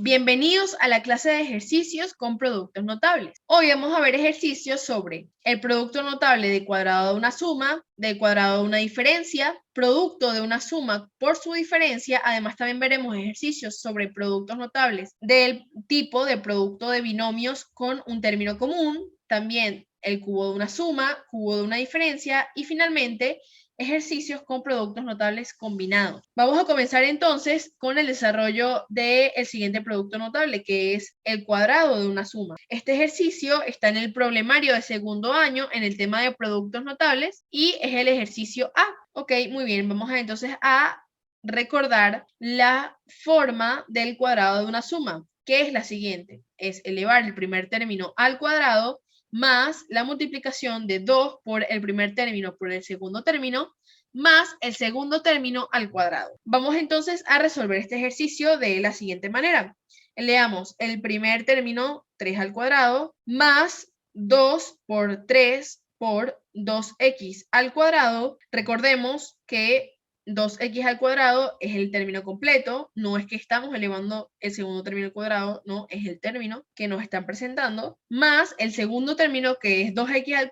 Bienvenidos a la clase de ejercicios con productos notables. Hoy vamos a ver ejercicios sobre el producto notable de cuadrado de una suma, de cuadrado de una diferencia, producto de una suma por su diferencia. Además también veremos ejercicios sobre productos notables del tipo de producto de binomios con un término común, también el cubo de una suma, cubo de una diferencia y finalmente ejercicios con productos notables combinados. Vamos a comenzar entonces con el desarrollo del siguiente producto notable, que es el cuadrado de una suma. Este ejercicio está en el problemario de segundo año en el tema de productos notables y es el ejercicio A. Ok, muy bien, vamos a entonces a recordar la forma del cuadrado de una suma, que es la siguiente: es elevar el primer término al cuadrado más la multiplicación de 2 por el primer término por el segundo término, más el segundo término al cuadrado. Vamos entonces a resolver este ejercicio de la siguiente manera. Leamos el primer término, 3 al cuadrado, más 2 por 3 por 2x al cuadrado. Recordemos que 2x al cuadrado es el término completo, no es que estamos elevando el segundo término al cuadrado, no, es el término que nos están presentando, más el segundo término que es 2x al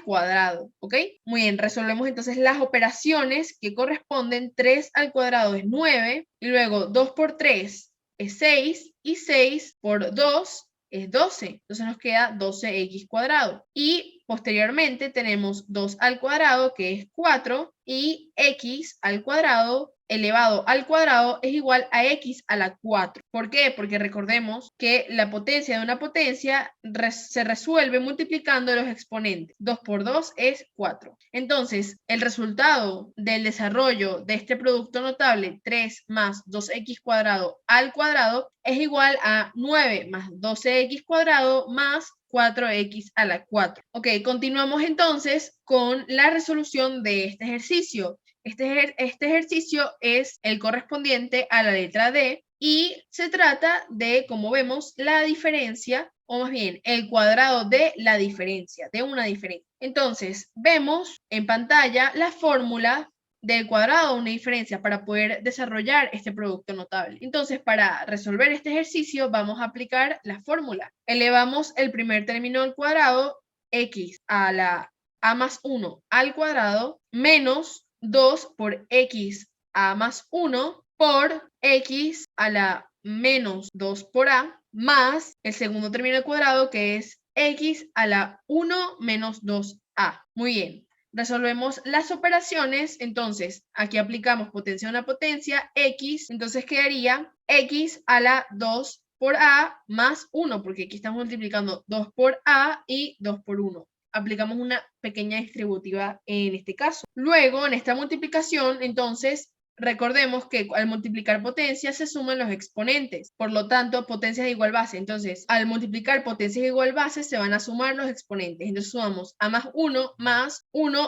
cuadrado, ¿ok? Muy bien, resolvemos entonces las operaciones que corresponden. 3 al cuadrado es 9, y luego 2 por 3 es 6, y 6 por 2 es 12, entonces nos queda 12x cuadrado. Y posteriormente tenemos 2 al cuadrado, que es 4, y x al cuadrado elevado al cuadrado es igual a x a la 4. ¿Por qué? Porque recordemos que la potencia de una potencia se resuelve multiplicando los exponentes. 2 por 2 es 4. Entonces, el resultado del desarrollo de este producto notable, 3 más 2x cuadrado al cuadrado, es igual a 9 más 12x cuadrado más 4x a la 4. Ok, continuamos entonces con la resolución de este ejercicio. Este ejercicio es el correspondiente a la letra D y se trata de, como vemos, la diferencia, o más bien el cuadrado de la diferencia, de una diferencia. Entonces, vemos en pantalla la fórmula del cuadrado de una diferencia para poder desarrollar este producto notable. Entonces, para resolver este ejercicio vamos a aplicar la fórmula. Elevamos el primer término al cuadrado, x a la a más 1 al cuadrado, menos 2 por x a más 1 por x a la menos 2 por a, más el segundo término al cuadrado, que es x a la 1 menos 2a. Muy bien. Resolvemos las operaciones. Entonces, aquí aplicamos potencia a una potencia, x, entonces quedaría x a la 2 por a más 1, porque aquí estamos multiplicando 2 por a y 2 por 1. Aplicamos una pequeña distributiva en este caso. Luego, en esta multiplicación, entonces, recordemos que al multiplicar potencias se suman los exponentes. Por lo tanto, potencias de igual base. Entonces, al multiplicar potencias de igual base, se van a sumar los exponentes. Entonces, sumamos a más 1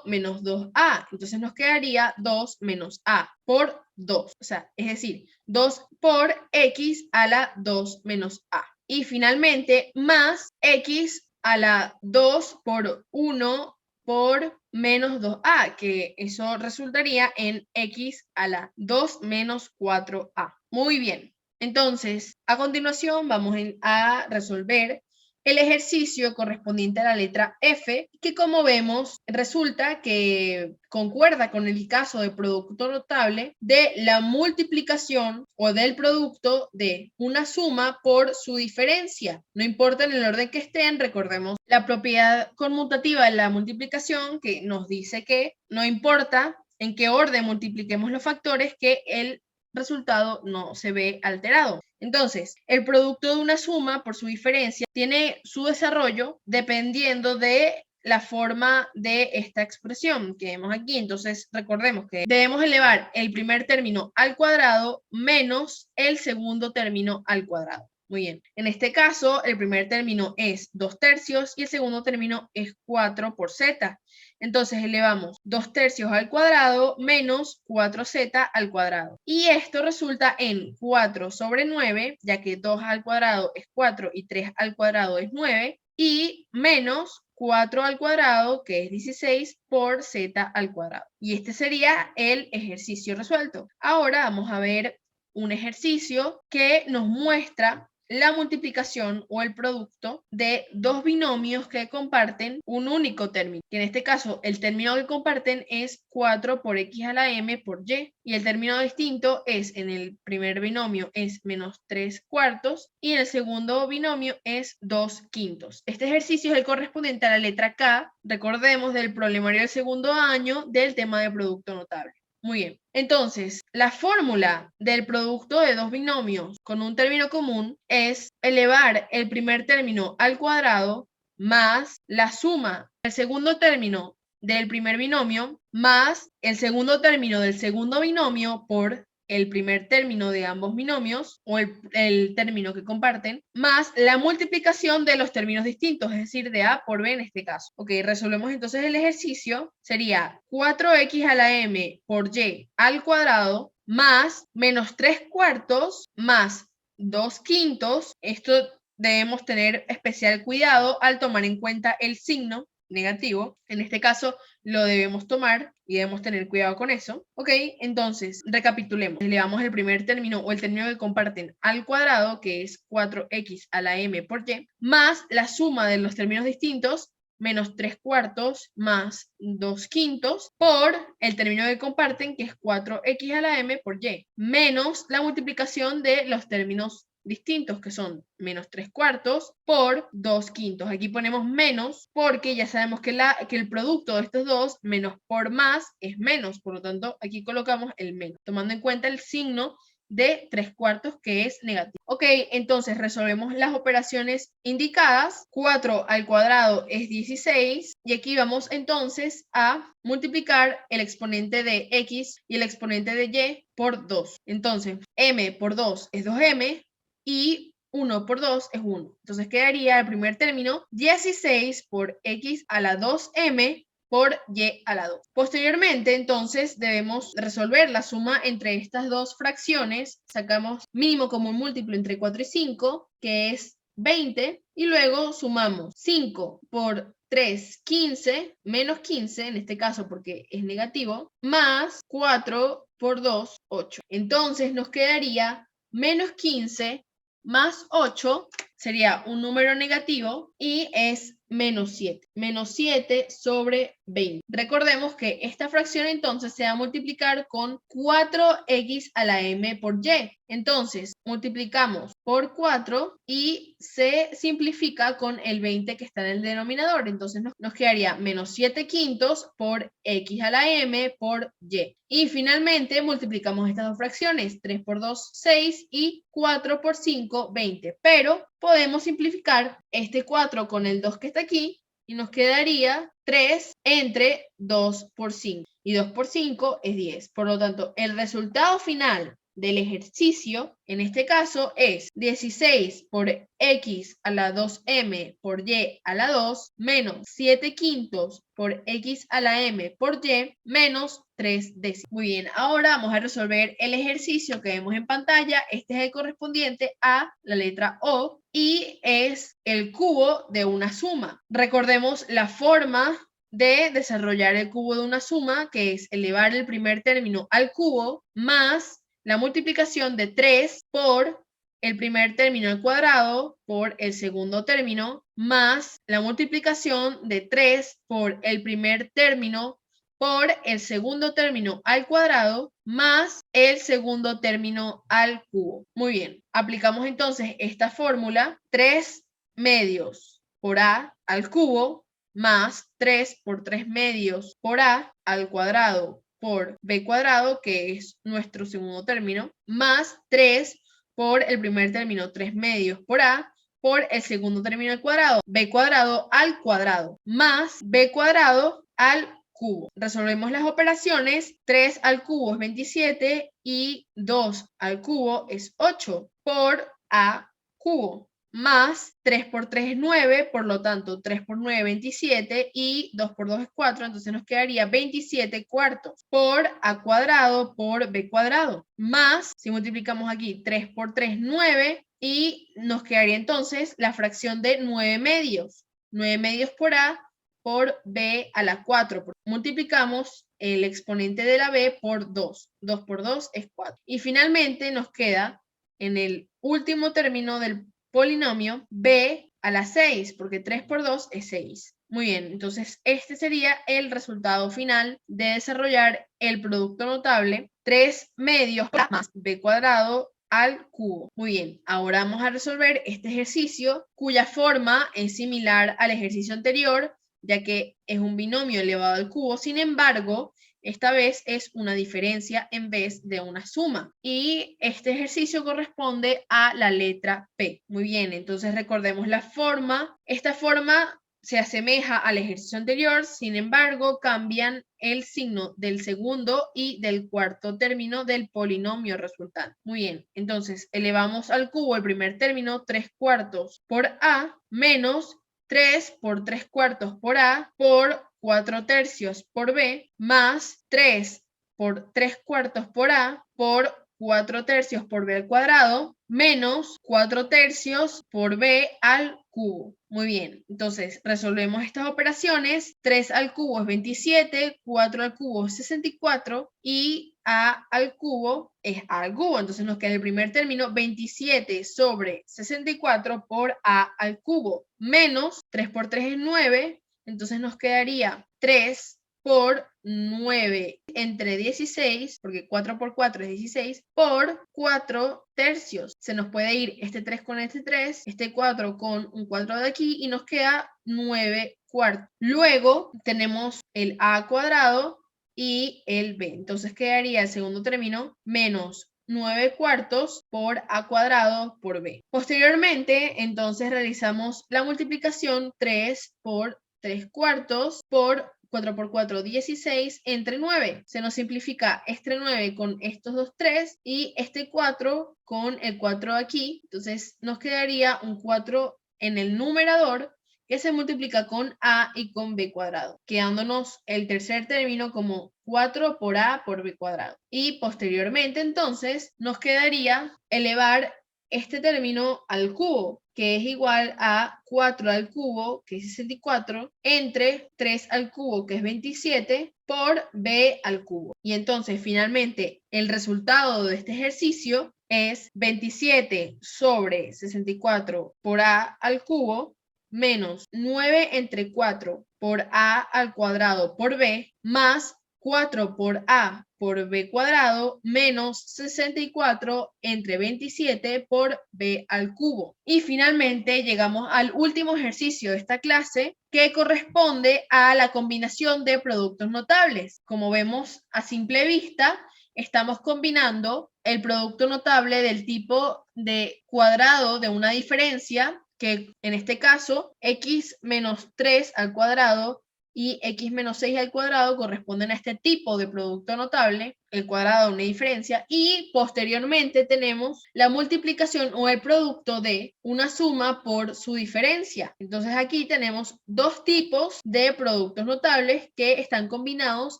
menos 2a. Entonces, nos quedaría 2 menos a por 2. O sea, es decir, 2 por x a la 2 menos a. Y finalmente, más x a la 2 por 1 por menos 2a, que eso resultaría en x a la 2 menos 4a. Muy bien, entonces a continuación vamos a resolver el ejercicio correspondiente a la letra F, que como vemos resulta que concuerda con el caso de producto notable de la multiplicación o del producto de una suma por su diferencia. No importa en el orden que estén, recordemos la propiedad conmutativa de la multiplicación, que nos dice que no importa en qué orden multipliquemos los factores, que el resultado no se ve alterado. Entonces, el producto de una suma por su diferencia tiene su desarrollo dependiendo de la forma de esta expresión que vemos aquí. Entonces, recordemos que debemos elevar el primer término al cuadrado menos el segundo término al cuadrado. Muy bien, en este caso el primer término es 2/3 y el segundo término es 4 por z. Entonces elevamos 2/3 al cuadrado menos 4z al cuadrado. Y esto resulta en 4 sobre 9, ya que 2 al cuadrado es 4 y 3 al cuadrado es 9, y menos 4 al cuadrado, que es 16, por z al cuadrado. Y este sería el ejercicio resuelto. Ahora vamos a ver un ejercicio que nos muestra la multiplicación o el producto de dos binomios que comparten un único término. Que en este caso, el término que comparten es 4 por x a la m por y. Y el término distinto es, en el primer binomio, es menos 3 cuartos. Y en el segundo binomio es 2 quintos. Este ejercicio es el correspondiente a la letra K, recordemos, del problemario del segundo año del tema de producto notable. Muy bien, entonces la fórmula del producto de dos binomios con un término común es elevar el primer término al cuadrado más la suma del segundo término del primer binomio más el segundo término del segundo binomio por el primer término de ambos binomios o el término que comparten, más la multiplicación de los términos distintos, es decir, de A por B en este caso. Ok, resolvemos entonces el ejercicio. Sería 4x a la m por y al cuadrado más menos 3 cuartos más 2 quintos. Esto debemos tener especial cuidado al tomar en cuenta el signo negativo. En este caso lo debemos tomar y debemos tener cuidado con eso. Ok, entonces recapitulemos. Elevamos el primer término o el término que comparten al cuadrado, que es 4x a la m por y, más la suma de los términos distintos, menos 3 cuartos más 2 quintos, por el término que comparten, que es 4x a la m por y, menos la multiplicación de los términos distintos, que son menos 3 cuartos por 2 quintos. Aquí ponemos menos porque ya sabemos que el producto de estos dos, menos por más, es menos. Por lo tanto, aquí colocamos el menos, tomando en cuenta el signo de 3 cuartos, que es negativo. Ok, entonces resolvemos las operaciones indicadas. 4 al cuadrado es 16 y aquí vamos entonces a multiplicar el exponente de x y el exponente de y por 2. Entonces, m por 2 es 2m y 1 por 2 es 1. Entonces quedaría el primer término 16 por x a la 2m por y a la 2. Posteriormente, entonces, debemos resolver la suma entre estas dos fracciones. Sacamos mínimo común múltiplo entre 4 y 5, que es 20, y luego sumamos 5 por 3, 15, menos 15, en este caso porque es negativo, más 4 por 2, 8. Entonces nos quedaría menos 15 más 8, sería un número negativo y es menos 7. Menos 7 sobre 20. Recordemos que esta fracción entonces se va a multiplicar con 4x a la m por y. Entonces multiplicamos por 4 y se simplifica con el 20 que está en el denominador. Entonces nos quedaría menos 7 quintos por x a la m por y. Y finalmente multiplicamos estas dos fracciones. 3 por 2, 6 y 4 por 5, 20. Pero podemos simplificar este 4 con el 2 que está aquí y nos quedaría 3 entre 2 por 5. Y 2 por 5 es 10. Por lo tanto, el resultado final del ejercicio, en este caso, es 16 por x a la 2m por y a la 2 menos 7 quintos por x a la m por y menos 3 décimos. Muy bien, ahora vamos a resolver el ejercicio que vemos en pantalla. Este es el correspondiente a la letra O y es el cubo de una suma. Recordemos la forma de desarrollar el cubo de una suma, que es elevar el primer término al cubo más la multiplicación de 3 por el primer término al cuadrado por el segundo término más la multiplicación de 3 por el primer término por el segundo término al cuadrado más el segundo término al cubo. Muy bien, aplicamos entonces esta fórmula: 3 medios por a al cubo más 3 por 3 medios por a al cuadrado por b cuadrado, que es nuestro segundo término, más 3 por el primer término, 3 medios por a, por el segundo término al cuadrado, b cuadrado al cuadrado, más b cuadrado al cubo. Resolvemos las operaciones. 3 al cubo es 27 y 2 al cubo es 8 por a cubo. Más 3 por 3 es 9, por lo tanto 3 por 9 es 27 y 2 por 2 es 4, entonces nos quedaría 27 cuartos por a cuadrado por b cuadrado. Más, si multiplicamos aquí 3 por 3, 9 y nos quedaría entonces la fracción de 9 medios. 9 medios por a por b a la 4. Multiplicamos el exponente de la b por 2. 2 por 2 es 4. Y finalmente nos queda en el último término del polinomio b a la 6, porque 3 por 2 es 6. Muy bien, entonces este sería el resultado final de desarrollar el producto notable 3 medios más b cuadrado al cubo. Muy bien, ahora vamos a resolver este ejercicio cuya forma es similar al ejercicio anterior, ya que es un binomio elevado al cubo. Sin embargo, esta vez es una diferencia en vez de una suma. Y este ejercicio corresponde a la letra P. Muy bien, entonces recordemos la forma. Esta forma se asemeja al ejercicio anterior, sin embargo, cambian el signo del segundo y del cuarto término del polinomio resultante. Muy bien, entonces elevamos al cubo el primer término, 3 cuartos por a, menos 3 por 3 cuartos por a, por 4 tercios por b, más 3 por 3 cuartos por a, por 4 tercios por b al cuadrado, menos 4 tercios por b al cubo. Muy bien, entonces resolvemos estas operaciones. 3 al cubo es 27, 4 al cubo es 64 y a al cubo es a al cubo. Entonces nos queda el primer término, 27 sobre 64 por a al cubo, menos 3 por 3 es 9, entonces nos quedaría 3 por 9 entre 16, porque 4 por 4 es 16, por 4 tercios. Se nos puede ir este 3 con este 3, este 4 con un 4 de aquí y nos queda 9 cuartos. Luego tenemos el a cuadrado y el b. Entonces quedaría el segundo término menos 9 cuartos por a cuadrado por b. Posteriormente, entonces realizamos la multiplicación 3 por 3 cuartos por 4 por 4, 16 entre 9. Se nos simplifica este 9 con estos dos 3 y este 4 con el 4 aquí. Entonces nos quedaría un 4 en el numerador que se multiplica con a y con b cuadrado, quedándonos el tercer término como 4 por a por b cuadrado. Y posteriormente entonces nos quedaría elevar este término al cubo, que es igual a 4 al cubo, que es 64, entre 3 al cubo, que es 27, por b al cubo. Y entonces finalmente el resultado de este ejercicio es 27 sobre 64 por a al cubo, menos 9 entre 4 por a al cuadrado por b, más 4 por a por b cuadrado, menos 64 entre 27 por b al cubo. Y finalmente llegamos al último ejercicio de esta clase, que corresponde a la combinación de productos notables. Como vemos a simple vista, estamos combinando el producto notable del tipo de cuadrado de una diferencia, que en este caso x menos 3 al cuadrado y x menos 6 al cuadrado corresponden a este tipo de producto notable, el cuadrado de una diferencia, y posteriormente tenemos la multiplicación o el producto de una suma por su diferencia. Entonces aquí tenemos dos tipos de productos notables que están combinados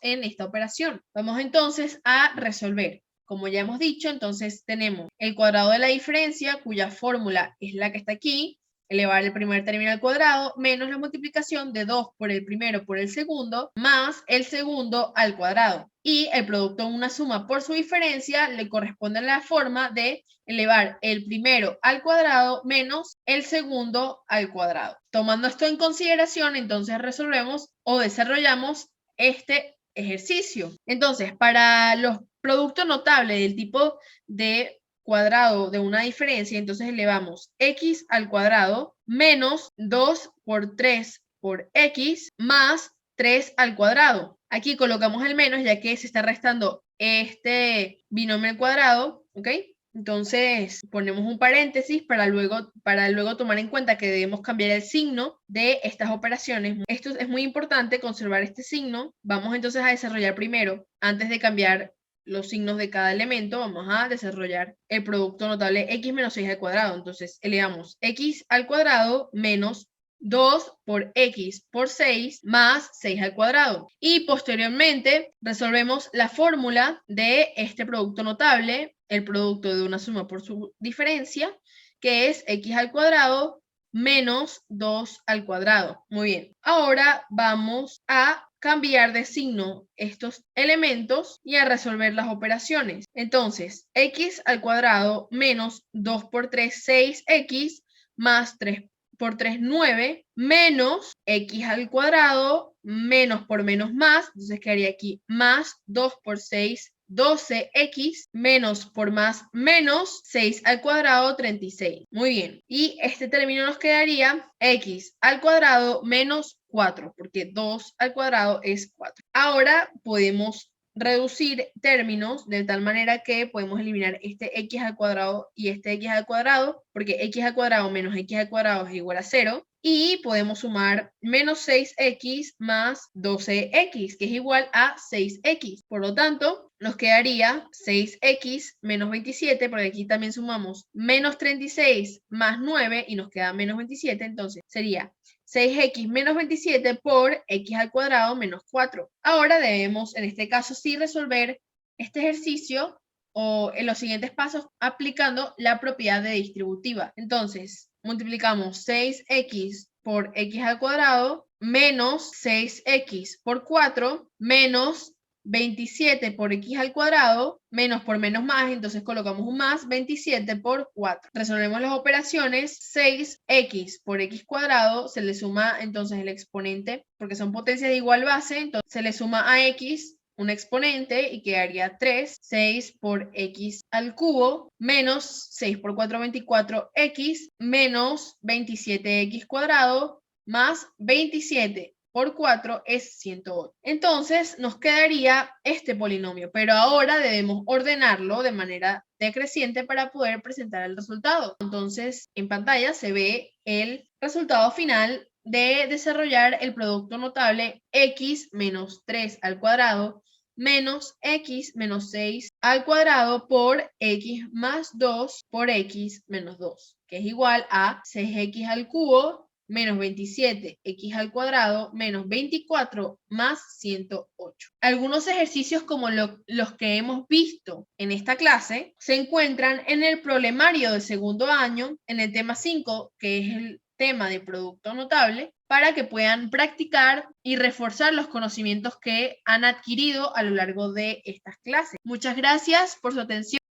en esta operación. Vamos entonces a resolver. Como ya hemos dicho, entonces tenemos el cuadrado de la diferencia, cuya fórmula es la que está aquí, elevar el primer término al cuadrado, menos la multiplicación de 2 por el primero por el segundo, más el segundo al cuadrado. Y el producto de una suma por su diferencia le corresponde a la forma de elevar el primero al cuadrado menos el segundo al cuadrado. Tomando esto en consideración, entonces resolvemos o desarrollamos este ejercicio. Entonces, para los productos notables del tipo de cuadrado de una diferencia, entonces elevamos x al cuadrado menos 2 por 3 por x más 3 al cuadrado. Aquí colocamos el menos ya que se está restando este binomio al cuadrado, ¿ok? Entonces ponemos un paréntesis para luego tomar en cuenta que debemos cambiar el signo de estas operaciones. Esto es muy importante, conservar este signo. Vamos entonces a desarrollar primero, antes de cambiar los signos de cada elemento, vamos a desarrollar el producto notable x menos 6 al cuadrado. Entonces elevamos x al cuadrado menos 2 por x por 6 más 6 al cuadrado. Y posteriormente resolvemos la fórmula de este producto notable, el producto de una suma por su diferencia, que es x al cuadrado menos 2 al cuadrado. Muy bien. Ahora vamos a cambiar de signo estos elementos y a resolver las operaciones. Entonces, x al cuadrado menos 2 por 3, 6x, más 3 por 3, 9, menos x al cuadrado, menos por menos más, entonces quedaría aquí más 2 por 6, 12x, menos por más menos 6 al cuadrado, 36. Muy bien. Y este término nos quedaría x al cuadrado menos 4, porque 2 al cuadrado es 4. Ahora podemos reducir términos de tal manera que podemos eliminar este x al cuadrado y este x al cuadrado, porque x al cuadrado menos x al cuadrado es igual a 0. Y podemos sumar menos 6x más 12x, que es igual a 6x. Por lo tanto, nos quedaría 6x menos 27, porque aquí también sumamos menos 36 más 9 y nos queda menos 27, entonces sería 6x menos 27 por x al cuadrado menos 4. Ahora debemos, en este caso, sí resolver este ejercicio o en los siguientes pasos aplicando la propiedad de distributiva. Entonces, multiplicamos 6x por x al cuadrado menos 6x por 4 menos 27 por x al cuadrado, menos por menos más, entonces colocamos un más, 27 por 4. Resolvemos las operaciones, 6x por x cuadrado, se le suma entonces el exponente, porque son potencias de igual base, entonces se le suma a x un exponente y quedaría 3, 6 por x al cubo, menos 6 por 4, 24x, menos 27x cuadrado, más 27 por 4 es 108. Entonces nos quedaría este polinomio, pero ahora debemos ordenarlo de manera decreciente para poder presentar el resultado. Entonces en pantalla se ve el resultado final de desarrollar el producto notable x menos 3 al cuadrado menos x menos 6 al cuadrado por x más 2 por x menos 2, que es igual a 6x al cubo menos 27x al cuadrado menos 24 más 108. Algunos ejercicios como los que hemos visto en esta clase se encuentran en el problemario de segundo año, en el tema 5, que es el tema de producto notable, para que puedan practicar y reforzar los conocimientos que han adquirido a lo largo de estas clases. Muchas gracias por su atención.